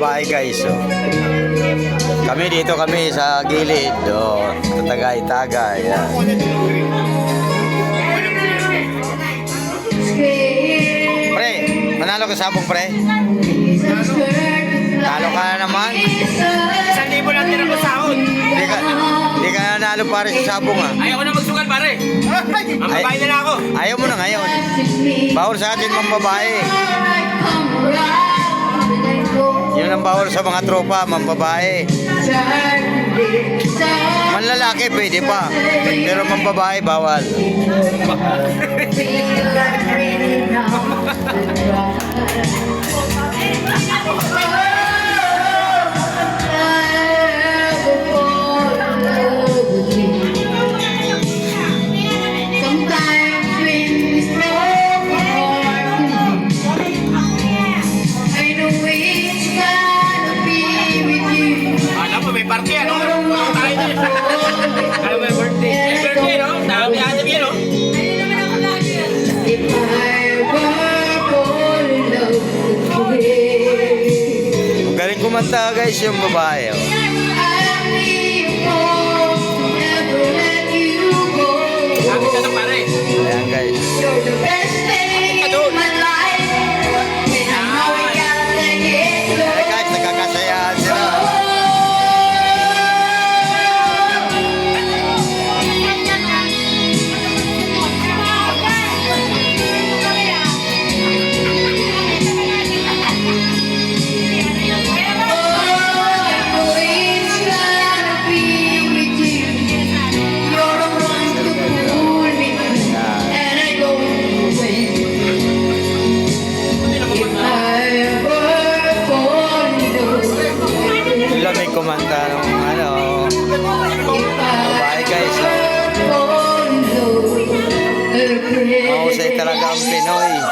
babae guys. Oh. Kami dito kami sa gilid. Oh, tatagay-tagay. Yan. Pre, manalo ka sabong pre? Talo ka na naman. 1,000 lang tira ko sahod. Hindi ka nanalo pare sa sabong ah. Ayaw ko na magsugal pare. Mambabae na lang ako. Ayaw mo na ngayon. Bawal sa atin mga babae. Yun ang bawal sa mga tropa, mga babae. Manlalaki pwede pa. Pero mga babae bawal. Alam mo, may party ano? Tayo din. Alam mo, may birthday. May birthday, no? Dami atin yun, no? Galing kumanta guys yung babae. Oh. Sabi ka na pare. Ayan guys. Ayan guys, nagkakasayahan sila. Sila may kumanta ng ano. Babae guys. Mahusay talaga ang Pinoy.